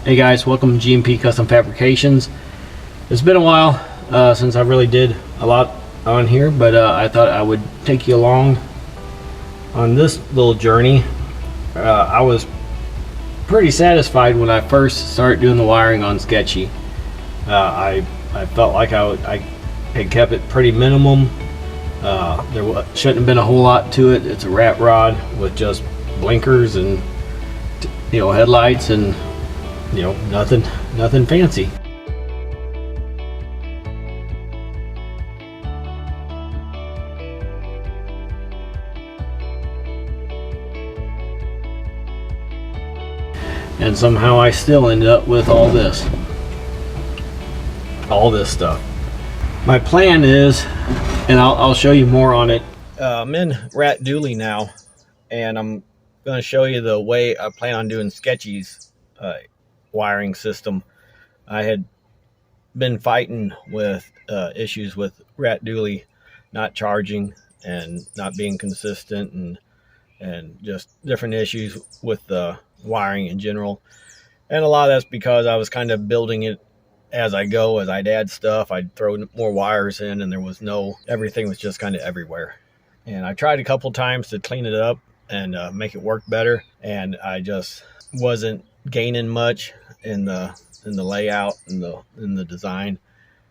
Hey guys, welcome to G&P Custom Fabrications. It's been a while since I really did a lot on here, but I thought I would take you along on this little journey. I was pretty satisfied when I first started doing the wiring on Sketchy. I felt like I had kept it pretty minimum. There shouldn't have been a whole lot to it. It's a rat rod with just blinkers and headlights and nothing fancy. And somehow I still ended up with all this stuff. My plan is, and I'll show you more on it. I'm in Rat Dooley now, and I'm going to show you the way I plan on doing Sketchy's wiring system. I had been fighting with issues with Rat Dooley not charging and not being consistent, and just different issues with the wiring in general. And a lot of that's because I was kind of building it as I go. As I'd add stuff, I'd throw more wires in, and everything was just kind of everywhere. And I tried a couple times to clean it up and make it work better, and I just wasn't gaining much in the layout and in the design.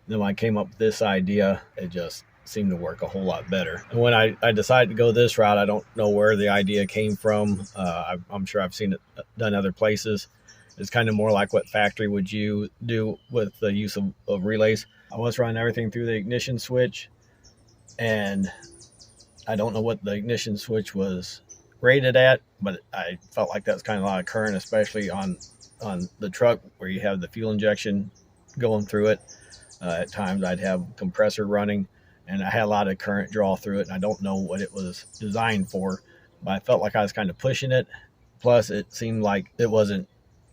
Then when I came up with this idea, it just seemed to work a whole lot better. And when I decided to go this route, I don't know where the idea came from. I'm sure I've seen it done other places. It's kind of more like what factory would you do with the use of relays. I was running everything through the ignition switch, and I don't know what the ignition switch was rated at, but I felt like that's kind of a lot of current, especially on the truck where you have the fuel injection going through it. At times I'd have compressor running, and I had a lot of current draw through it, and I don't know what it was designed for, but I felt like I was kind of pushing it. Plus it seemed like it wasn't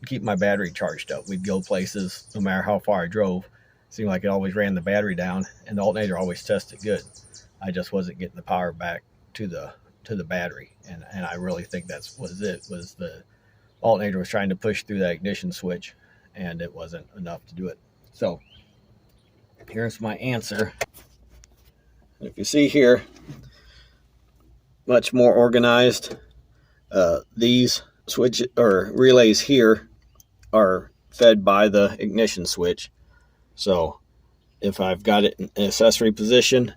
keep my battery charged up. We'd go places no matter how far I drove. It seemed like it always ran the battery down, and the alternator always tested good. I just wasn't getting the power back to the battery, and I really think was the alternator was trying to push through that ignition switch, and it wasn't enough to do it. So here's my answer. If you see here, much more organized. These switch or relays here are fed by the ignition switch. So if I've got it in accessory position,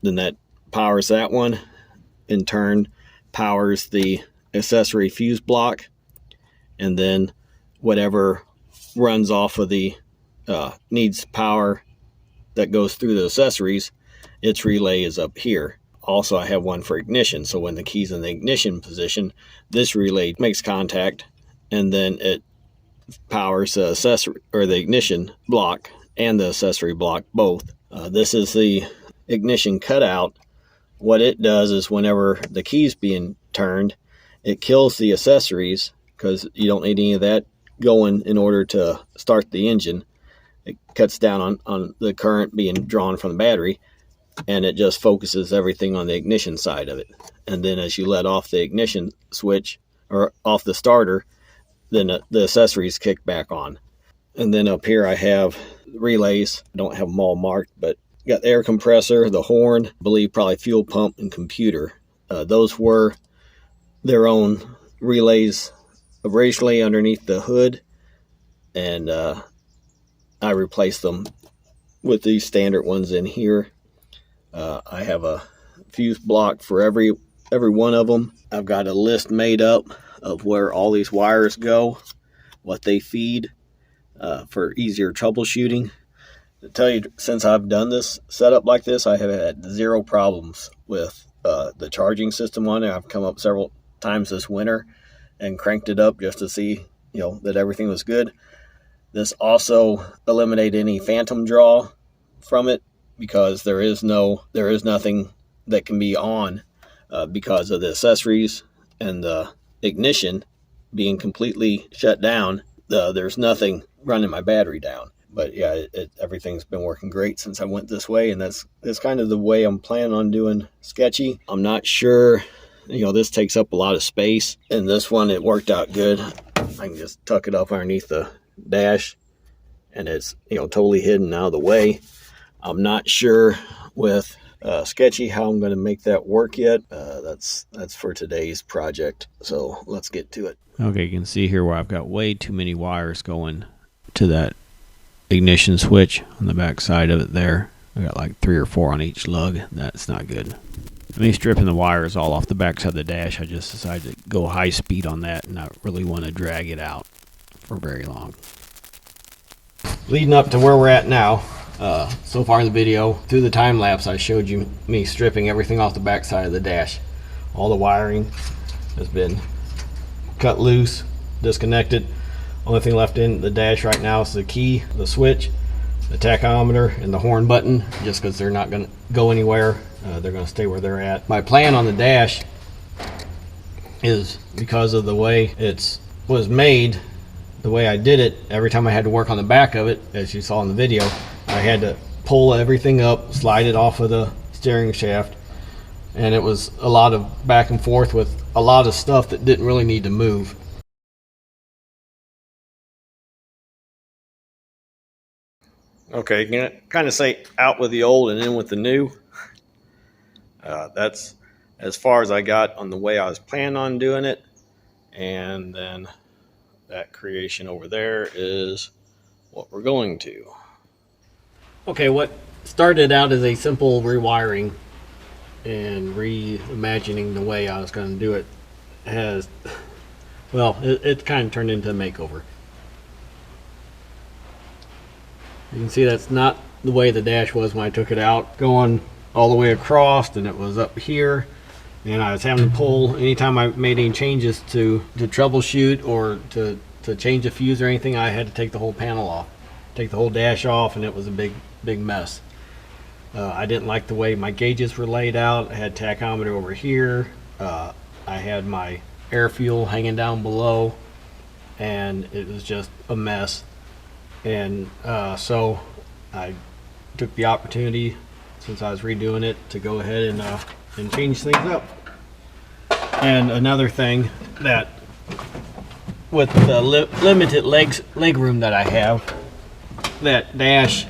then that powers that one, in turn powers the accessory fuse block, and then whatever runs off of the needs power that goes through the accessories, its relay is up here. Also, I have one for ignition, so when the key's in the ignition position, this relay makes contact, and then it powers the accessory or the ignition block and the accessory block both. This is the ignition cutout. What it does is whenever the key's being turned, it kills the accessories, because you don't need any of that going in order to start the engine. It cuts down on the current being drawn from the battery, and it just focuses everything on the ignition side of it. And then as you let off the ignition switch or off the starter, then the accessories kick back on. And then up here I have relays. I don't have them all marked, but got the air compressor, the horn, I believe probably fuel pump, and computer. Those were their own relays originally underneath the hood, and I replaced them with these standard ones in here. I have a fuse block for every one of them. I've got a list made up of where all these wires go, what they feed, for easier troubleshooting. To tell you, since I've done this setup like this, I have had zero problems with the charging system on it. I've come up several times this winter and cranked it up just to see that everything was good. This also eliminated any phantom draw from it, because there is nothing that can be on because of the accessories and the ignition being completely shut down. There's nothing running my battery down. But yeah, everything's been working great since I went this way, and that's kind of the way I'm planning on doing Sketchy. I'm not sure, this takes up a lot of space, and this one, it worked out good. I can just tuck it up underneath the dash, and it's, you know, totally hidden out of the way. I'm not sure with Sketchy how I'm going to make that work yet. That's for today's project, so let's get to it. Okay, you can see here where I've got way too many wires going to that ignition switch on the back side of it there. I got like 3 or 4 on each lug. That's not good. Me stripping the wires all off the back side of the dash, I just decided to go high speed on that and not really want to drag it out for very long. Leading up to where we're at now, so far in the video, through the time lapse, I showed you me stripping everything off the back side of the dash. All the wiring has been cut loose, disconnected. Only thing left in the dash right now is the key, the switch, the tachometer, and the horn button, just because they're not going to go anywhere. They're going to stay where they're at. My plan on the dash is, because of the way it was made, the way I did it, every time I had to work on the back of it, as you saw in the video, I had to pull everything up, slide it off of the steering shaft, and it was a lot of back and forth with a lot of stuff that didn't really need to move. Okay, you can kind of say out with the old and in with the new. That's as far as I got on the way I was planning on doing it. And then that creation over there is what we're going to. Okay, what started out as a simple rewiring and reimagining the way I was going to do it has, well, it kind of turned into a makeover. You can see that's not the way the dash was when I took it out, going all the way across, and it was up here, and I was having to pull anytime I made any changes to troubleshoot or to change a fuse or anything. I had to take the whole panel off, take the whole dash off, and it was a big mess. I didn't like the way my gauges were laid out. I had tachometer over here, I had my air fuel hanging down below, and it was just a mess. And so I took the opportunity, since I was redoing it, to go ahead and change things up. And another thing, that with the limited leg room that I have, that dash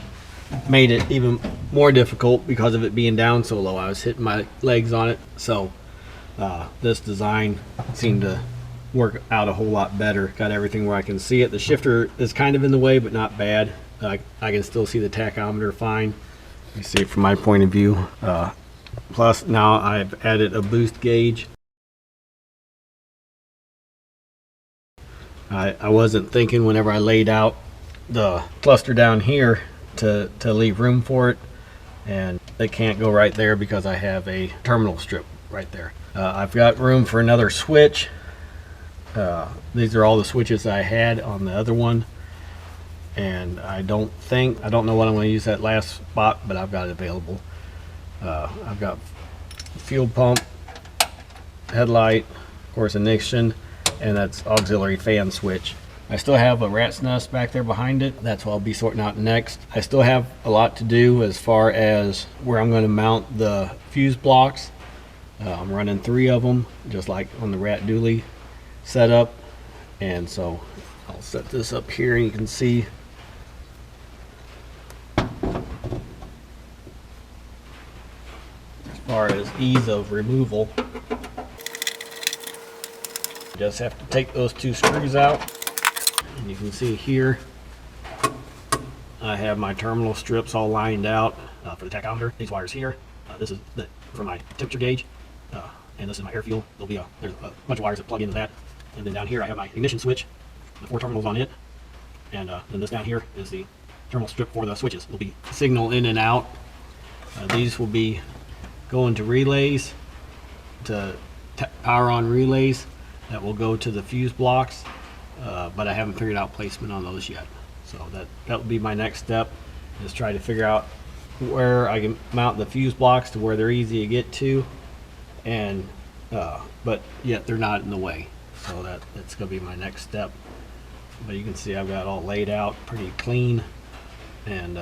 made it even more difficult because of it being down so low. I was hitting my legs on it, so this design seemed to work out a whole lot better. Got everything where I can see it. The shifter is kind of in the way, but not bad. I can still see the tachometer fine. You see it from my point of view. Plus, now I've added a boost gauge. I wasn't thinking whenever I laid out the cluster down here to leave room for it, and it can't go right there because I have a terminal strip right there. I've got room for another switch. These are all the switches I had on the other one, and I don't know what I'm going to use that last spot, but I've got it available. I've got fuel pump, headlight, of course ignition, and that's auxiliary fan switch. I still have a rat's nest back there behind it. That's what I'll be sorting out next. I still have a lot to do as far as where I'm going to mount the fuse blocks. I'm running 3 of them, just like on the rat dually setup, and so I'll set this up here, and you can see as far as ease of removal. Just have to take those 2 screws out, and you can see here I have my terminal strips all lined out for the tachometer. These wires here, this is for my temperature gauge, and this is my air fuel. There's a bunch of wires that plug into that, and then down here I have my ignition switch, the 4 terminals on it, and then this down here is the terminal strip for the switches. Will be signal in and out. These will be going to relays, to power on relays that will go to the fuse blocks, but I haven't figured out placement on those yet. So that will be my next step, is try to figure out where I can mount the fuse blocks to where they're easy to get to, and but yet they're not in the way. So that's going to be my next step. But you can see I've got it all laid out pretty clean, and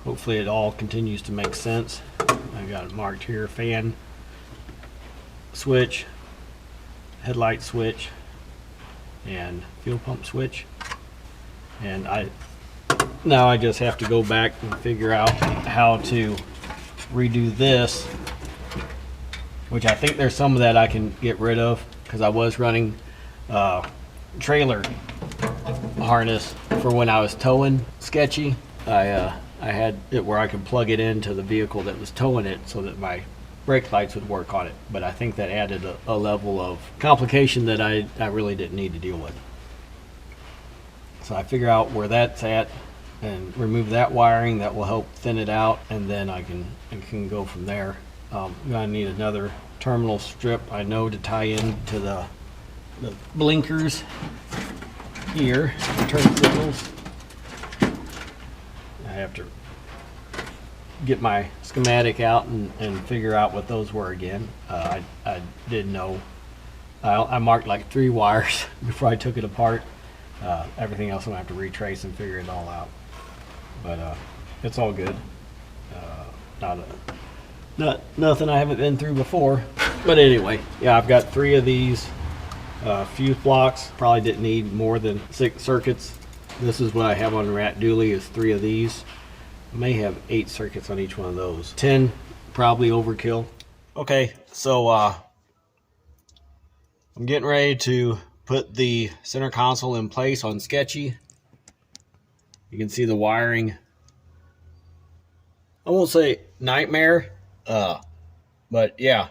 hopefully it all continues to make sense. I've got it marked here: fan switch, headlight switch, and fuel pump switch. And now I just have to go back and figure out how to redo this, which I think there's some of that I can get rid of because I was running trailer harness for when I was towing Sketchy. I had it where I could plug it into the vehicle that was towing it so that my brake lights would work on it. But I think that added a level of complication that I really didn't need to deal with. So I figure out where that's at and remove that wiring. That will help thin it out, and then I can go from there. I'm gonna need another terminal strip, I know, to tie into the blinkers here, turn signals. I have to get my schematic out and figure out what those were again. I didn't know. I marked like 3 wires before I took it apart. Everything else I'm gonna have to retrace and figure it all out. But it's all good. Not nothing I haven't been through before. But anyway, yeah, I've got 3 of these fuse blocks. Probably didn't need more than 6 circuits. This is what I have on the Rat Dually, is 3 of these. I may have 8 circuits on each one of those. 10 probably overkill. Okay, so I'm getting ready to put the center console in place on Sketchy. You can see the wiring. I won't say nightmare, but yeah.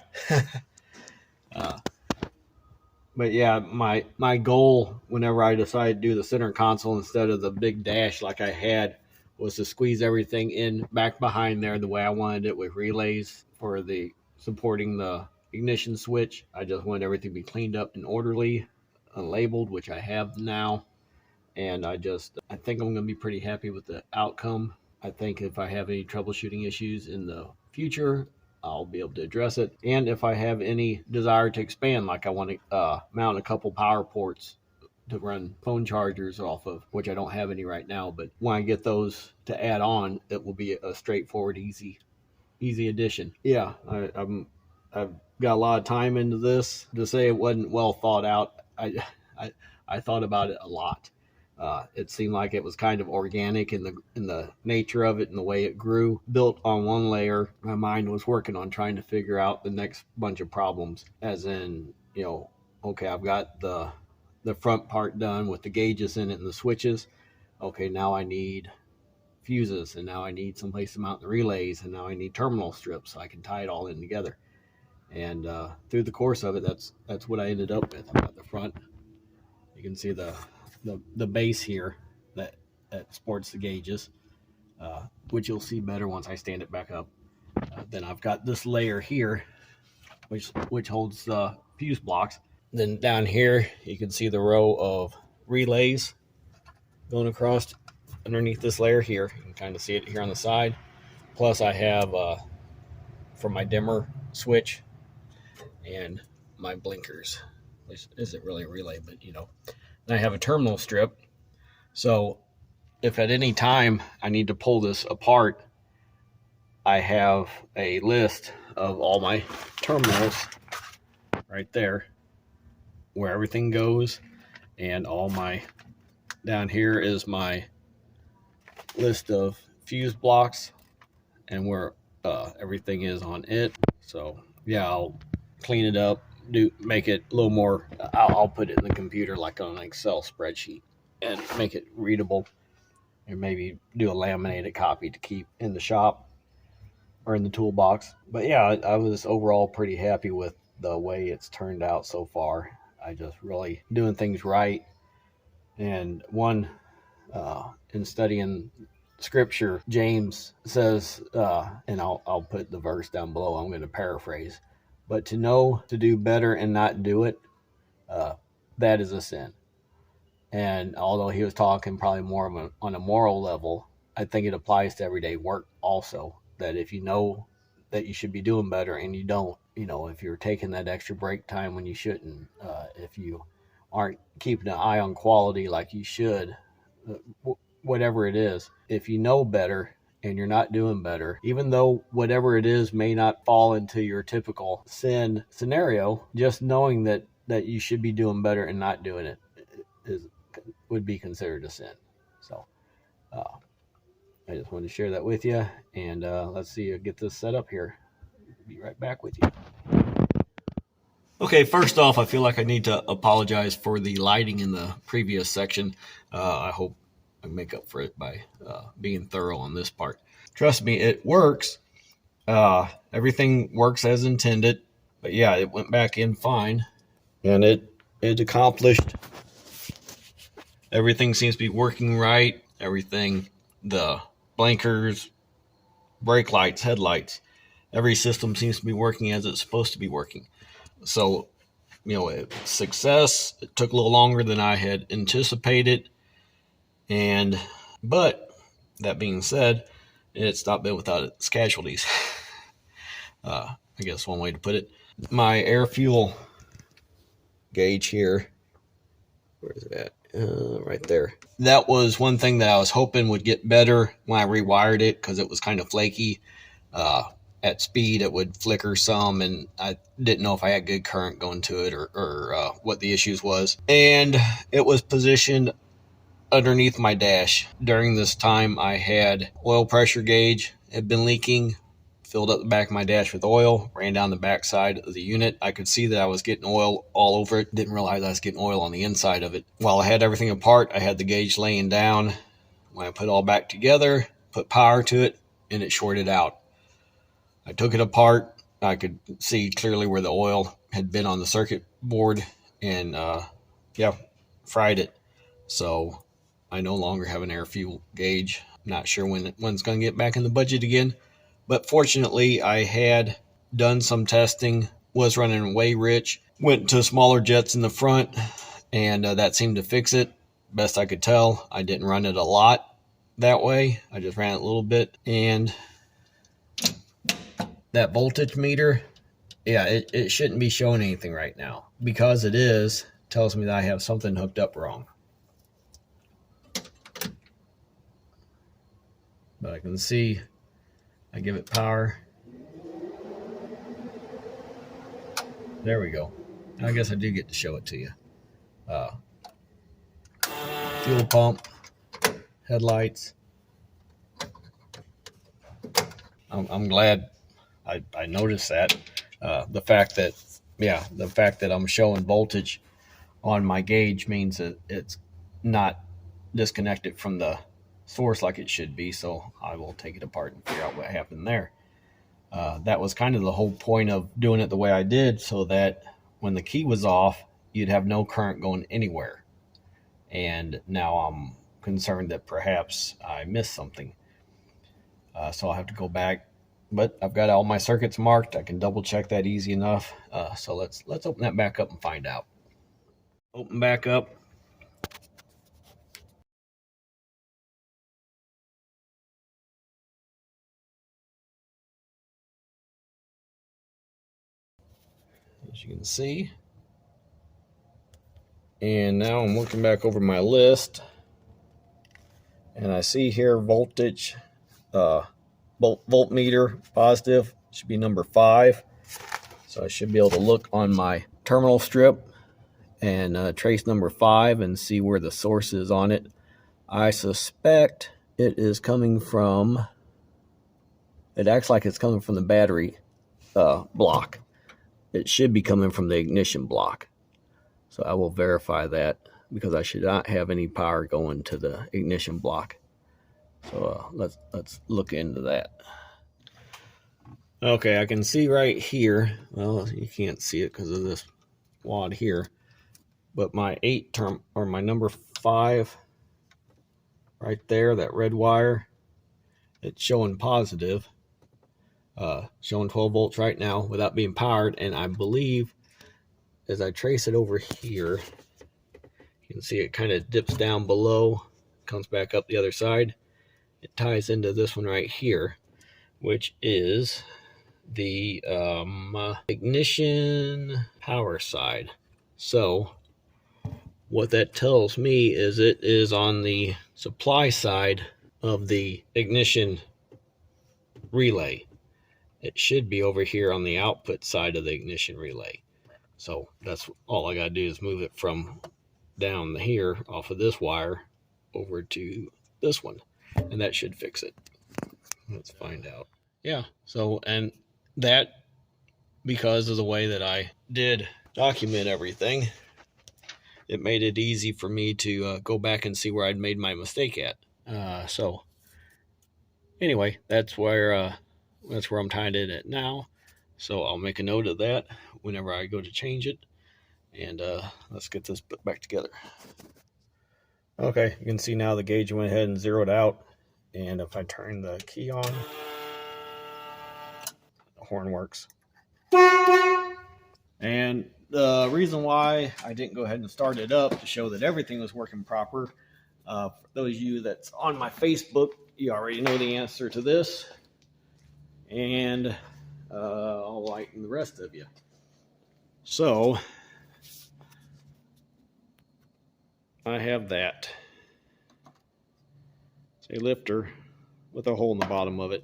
But yeah, my goal whenever I decided to do the center console instead of the big dash like I had was to squeeze everything in back behind there the way I wanted it, with relays for the supporting the ignition switch. I just wanted everything to be cleaned up and orderly and labeled, which I have now. And I think I'm going to be pretty happy with the outcome. I think if I have any troubleshooting issues in the future, I'll be able to address it. And if I have any desire to expand, like I want to mount a couple power ports to run phone chargers off of, which I don't have any right now, but when I get those to add on, it will be a straightforward, easy addition. Yeah, I've got a lot of time into this. To say it wasn't well thought out, I thought about it a lot. It seemed like it was kind of organic in the nature of it and the way it grew. Built on one layer, my mind was working on trying to figure out the next bunch of problems. As in, okay, I've got the front part done with the gauges in it and the switches. Okay, now I need fuses, and now I need someplace to mount the relays, and now I need terminal strips so I can tie it all in together. And through the course of it, that's what I ended up with. I've got the front. You can see the base here that sports the gauges, which you'll see better once I stand it back up. Then I've got this layer here, which holds the fuse blocks. Then down here, you can see the row of relays going across underneath this layer here. You can kind of see it here on the side. Plus I have for my dimmer switch and my blinkers, which isn't really a relay, but and I have a terminal strip. So if at any time I need to pull this apart, I have a list of all my terminals right there where everything goes, and down here is my list of fuse blocks and where everything is on it. So yeah, I'll clean it up, make it a little more. I'll put it in the computer like on an Excel spreadsheet and make it readable, and maybe do a laminated copy to keep in the shop or in the toolbox. But yeah, I was overall pretty happy with the way it's turned out so far. I just really doing things right. And in studying scripture, James says, and I'll put the verse down below, I'm going to paraphrase, but to know to do better and not do it, that is a sin. And although he was talking probably more on a moral level, I think it applies to everyday work also, that if you know that you should be doing better and you don't, if you're taking that extra break time when you shouldn't, if you aren't keeping an eye on quality like you should, whatever it is, if you know better and you're not doing better, even though whatever it is may not fall into your typical sin scenario, just knowing that you should be doing better and not doing it would be considered a sin. So I just wanted to share that with you, and let's see, get this set up here. Be right back with you. Okay, first off, I feel like I need to apologize for the lighting in the previous section. I hope I make up for it by being thorough on this part. Trust me, it works. Everything works as intended. But yeah, it went back in fine, and it accomplished. Everything seems to be working right. Everything, the blinkers, brake lights, headlights, every system seems to be working as it's supposed to be working. So, success. It took a little longer than I had anticipated, but that being said, it's not been without its casualties. I guess one way to put it. My air fuel gauge here, where is it at? Right there. That was one thing that I was hoping would get better when I rewired it, because it was kind of flaky. At speed, it would flicker some, and I didn't know if I had good current going to it, or what the issues was. And it was positioned underneath my dash. During this time, I had oil pressure gauge had been leaking, filled up the back of my dash with oil, ran down the back side of the unit. I could see that I was getting oil all over it. Didn't realize I was getting oil on the inside of it. While I had everything apart, I had the gauge laying down. When I put it all back together, put power to it, and it shorted out. I took it apart. I could see clearly where the oil had been on the circuit board, and fried it. So I no longer have an air fuel gauge. Not sure when it's going to get back in the budget again. But fortunately, I had done some testing, was running way rich, went to smaller jets in the front, and that seemed to fix it. Best I could tell. I didn't run it a lot that way. I just ran it a little bit, and that voltage meter, it shouldn't be showing anything right now. Because it is, tells me that I have something hooked up wrong. But I can see, I give it power. There we go. I guess I do get to show it to you. Fuel pump, headlights. I'm glad I noticed that. The fact that I'm showing voltage on my gauge means that it's not disconnected from the source like it should be. So I will take it apart and figure out what happened there. That was kind of the whole point of doing it the way I did, so that when the key was off, you'd have no current going anywhere. And now I'm concerned that perhaps I missed something. So I'll have to go back, but I've got all my circuits marked. I can double check that easy enough. So let's open that back up and find out. Open back up. As you can see. And now I'm looking back over my list, and I see here voltage, voltmeter positive should be number 5. So I should be able to look on my terminal strip and trace number 5 and see where the source is on it. I suspect it is coming from, it acts like it's coming from the battery block. It should be coming from the ignition block. So I will verify that, because I should not have any power going to the ignition block. So let's look into that. Okay, I can see right here. Well, you can't see it because of this wad here, but my 8 term, or my number 5, right there, that red wire, it's showing positive, showing 12 volts right now without being powered. And I believe, as I trace it over here, you can see it kind of dips down below, comes back up the other side. It ties into this one right here, which is the ignition power side. So what that tells me is it is on the supply side of the ignition relay. It should be over here on the output side of the ignition relay. So that's all I got to do, is move it from down here off of this wire over to this one, and that should fix it. Let's find out. Yeah, so, and that, because of the way that I did document everything, it made it easy for me to go back and see where I'd made my mistake at. So anyway, that's where I'm tying it at now. So I'll make a note of that whenever I go to change it. And let's get this back together. Okay, you can see now the gauge went ahead and zeroed out. And if I turn the key on, the horn works. And the reason why I didn't go ahead and start it up to show that everything was working proper, for those of you that's on my Facebook, you already know the answer to this. And I'll lighten the rest of you. So I have that. It's a lifter with a hole in the bottom of it.